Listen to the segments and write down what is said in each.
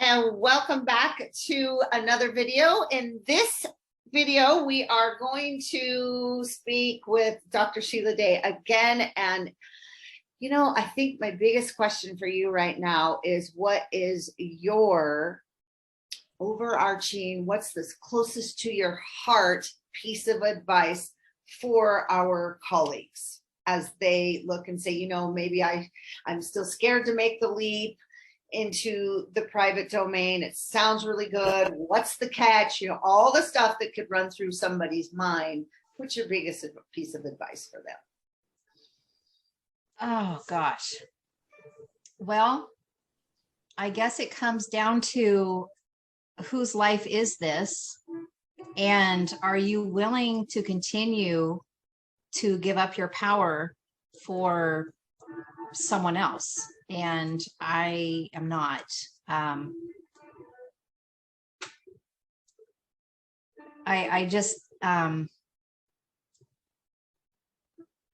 and welcome back to another video. In this video, we are going to speak with Dr. Sheila Day again. And, you know, I think my biggest question for you right now is, what is your overarching, what's this closest to your heart piece of advice for our colleagues as they look and say, you know, maybe I'm still scared to make the leap into the private domain. It sounds really good. What's the catch? You know, all the stuff that could run through somebody's mind. What's your biggest piece of advice for them? Oh, gosh. Well, I guess it comes down to whose life is this? And are you willing to continue to give up your power for someone else? And I am not.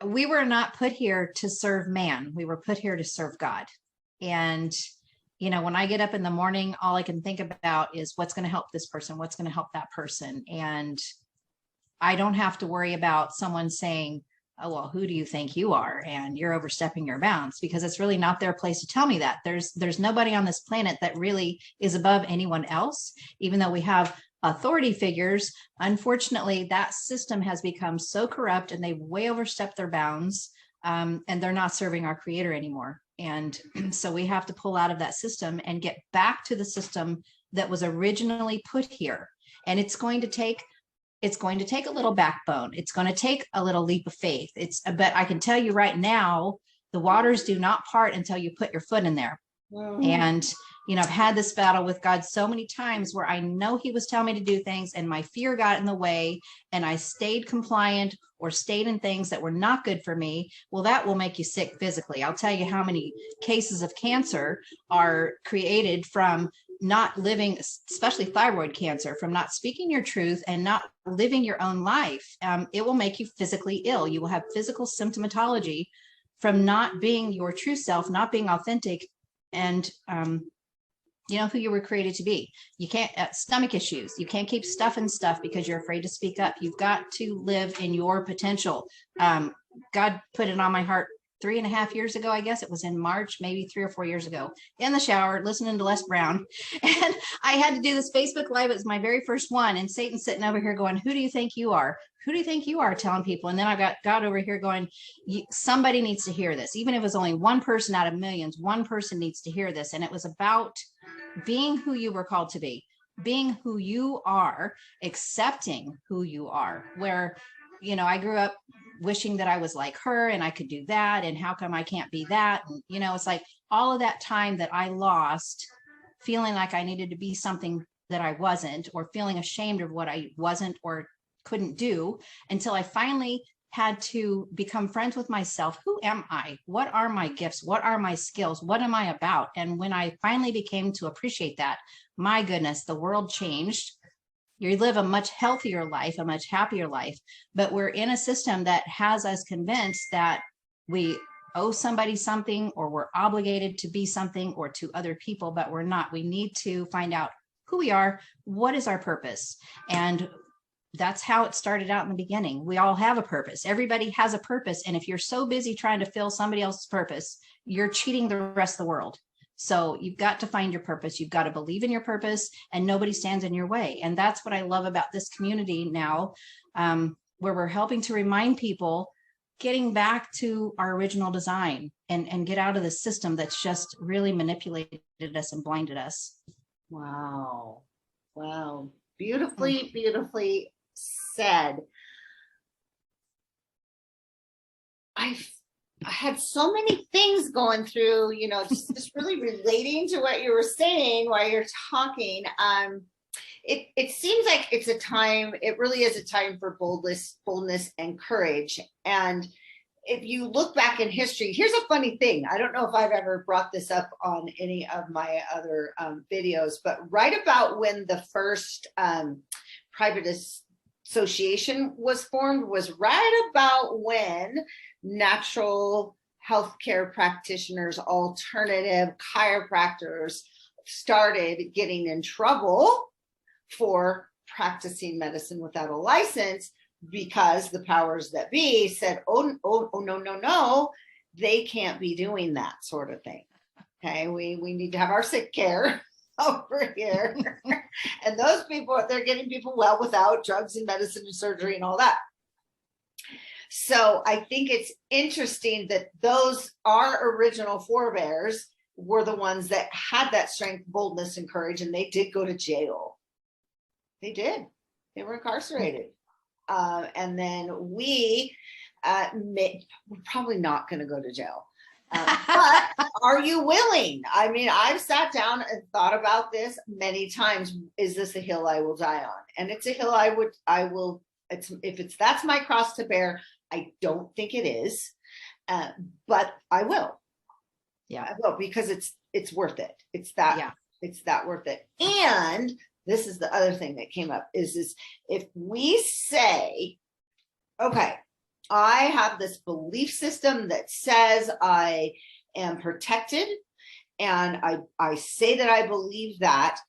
We were not put here to serve man. We were put here to serve God. And, you know, when I get up in the morning, all I can think about is what's going to help this person, what's going to help that person. And I don't have to worry about someone saying, oh, well, who do you think you are? And you're overstepping your bounds, because it's really not their place to tell me that. There's nobody on this planet that really is above anyone else, even though we have authority figures. Unfortunately, that system has become so corrupt and they've way overstepped their bounds, and they're not serving our creator anymore. And so we have to pull out of that system and get back to the system that was originally put here. And it's going to take a little backbone. It's going to take a little leap of faith. But I can tell you right now, the waters do not part until you put your foot in there. And, you know, I've had this battle with God so many times where I know he was telling me to do things and my fear got in the way and I stayed compliant or stayed in things that were not good for me. Well, that will make you sick physically. I'll tell you how many cases of cancer are created from not living, especially thyroid cancer, from not speaking your truth and not living your own life. It will make you physically ill. You will have physical symptomatology from not being your true self, not being authentic, and you know who you were created to be. You can't stomach issues. You can't keep stuffing stuff because you're afraid to speak up. You've got to live in your potential. God put it on my heart 3.5 years ago. I guess it was in March, maybe 3 or 4 years ago, in the shower, listening to Les Brown. And I had to do this Facebook Live. It was my very first one. And Satan's sitting over here going, who do you think you are? Who do you think you are? Telling people. And then I got God over here going, somebody needs to hear this. Even if it was only one person out of millions, one person needs to hear this. And it was about being who you were called to be, being who you are, accepting who you are. Where, you know, I grew up wishing that I was like her and I could do that. And how come I can't be that? And, you know, it's like all of that time that I lost feeling like I needed to be something that I wasn't, or feeling ashamed of what I wasn't or couldn't do, until I finally had to become friends with myself. Who am I? What are my gifts? What are my skills? What am I about? And when I finally became to appreciate that, my goodness, the world changed. You live a much healthier life, a much happier life. But we're in a system that has us convinced that we owe somebody something, or we're obligated to be something or to other people, but we're not. We need to find out who we are, what is our purpose. And that's how it started out in the beginning. We all have a purpose. Everybody has a purpose. And if you're so busy trying to fill somebody else's purpose, you're cheating the rest of the world. So you've got to find your purpose. You've got to believe in your purpose, and nobody stands in your way. And that's what I love about this community now, where we're helping to remind people, getting back to our original design and get out of the system that's just really manipulated us and blinded us. Wow. Wow. Beautifully, beautifully said. I had so many things going through, you know, just really relating to what you were saying while you're talking. It seems like it's a time, it really is a time for boldness and courage. And if you look back in history, here's a funny thing. I don't know if I've ever brought this up on any of my other videos, but right about when the first private association was formed was right about when natural healthcare practitioners, alternative chiropractors, started getting in trouble for practicing medicine without a license because the powers that be said, oh, no, they can't be doing that sort of thing. Okay, we need to have our sick care over here. And those people, they're getting people well without drugs and medicine and surgery and all that. So I think it's interesting that those, our original forebears, were the ones that had that strength, boldness, and courage, and they did go to jail. They did. They were incarcerated. And then we're probably not going to go to jail. But are you willing? I mean, I've sat down and thought about this many times. Is this a hill I will die on? And it's a hill that's my cross to bear. I don't think it is, but I will. Yeah, I will, because it's worth it. It's that worth it. And this is the other thing that came up is if we say, okay, I have this belief system that says I am protected, and I say that I believe that,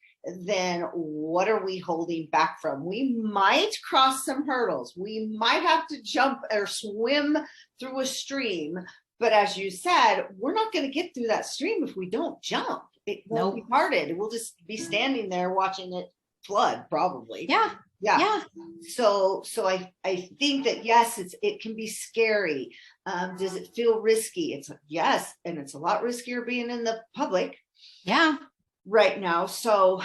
then what are we holding back from? We might cross some hurdles. We might have to jump or swim through a stream. But as you said, we're not going to get through that stream if we don't jump. It won't be parted. We'll just be standing there watching it flood, probably. Yeah. So I think that, yes, it can be scary. Does it feel risky? It's yes, and it's a lot riskier being in the public. Yeah. Right now. So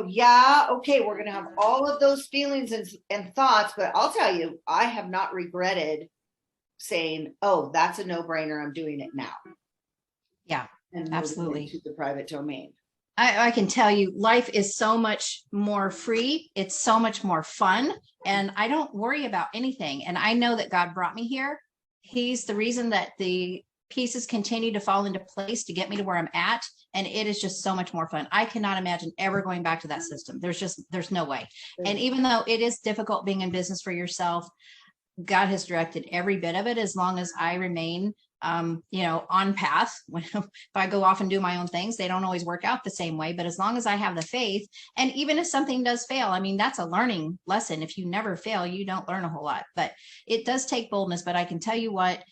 yeah, okay, we're gonna have all of those feelings and thoughts, but I'll tell you, I have not regretted saying, oh, that's a no-brainer. I'm doing it now. Yeah, and absolutely. To the private domain. I can tell you, life is so much more free. It's so much more fun. And I don't worry about anything. And I know that God brought me here. He's the reason that the pieces continue to fall into place to get me to where I'm at. And it is just so much more fun. I cannot imagine ever going back to that system. There's no way. And even though it is difficult being in business for yourself, God has directed every bit of it, as long as I remain on path. If I go off and do my own things, they don't always work out the same way, but as long as I have the faith, and even if something does fail, I mean, that's a learning lesson. If you never fail, you don't learn a whole lot, but it does take boldness. But I can tell you what,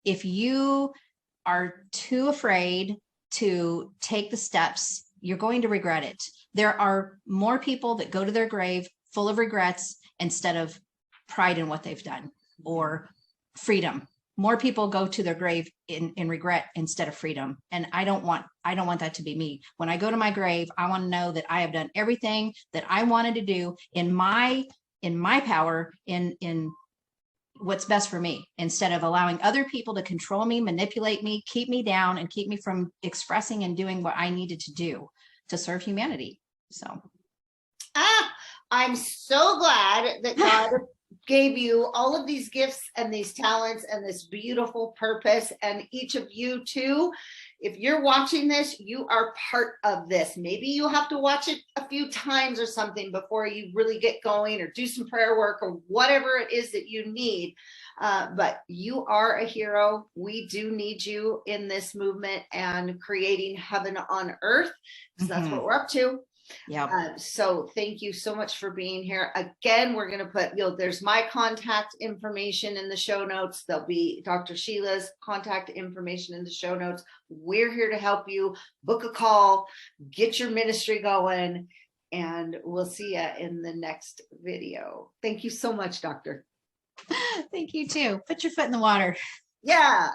if you are too afraid to take the steps, you're going to regret it. There are more people that go to their grave full of regrets instead of pride in what they've done or freedom. More people go to their grave in regret instead of freedom. And I don't want that to be me. When I go to my grave, I want to know that I have done everything that I wanted to do in my power, in what's best for me, instead of allowing other people to control me, manipulate me, keep me down, and keep me from expressing and doing what I needed to do to serve humanity. So. I'm so glad that God gave you all of these gifts and these talents and this beautiful purpose, and each of you too. If you're watching this, you are part of this. Maybe you'll have to watch it a few times or something before you really get going, or do some prayer work or whatever it is that you need. But you are a hero. We do need you in this movement and creating heaven on earth, because that's what we're up to. Yeah. So thank you so much for being here. Again, we're going to put, there's my contact information in the show notes. There'll be Dr. Sheila's contact information in the show notes. We're here to help you. Book a call, get your ministry going, and we'll see you in the next video. Thank you so much, Doctor. Thank you too. Put your foot in the water. Yeah.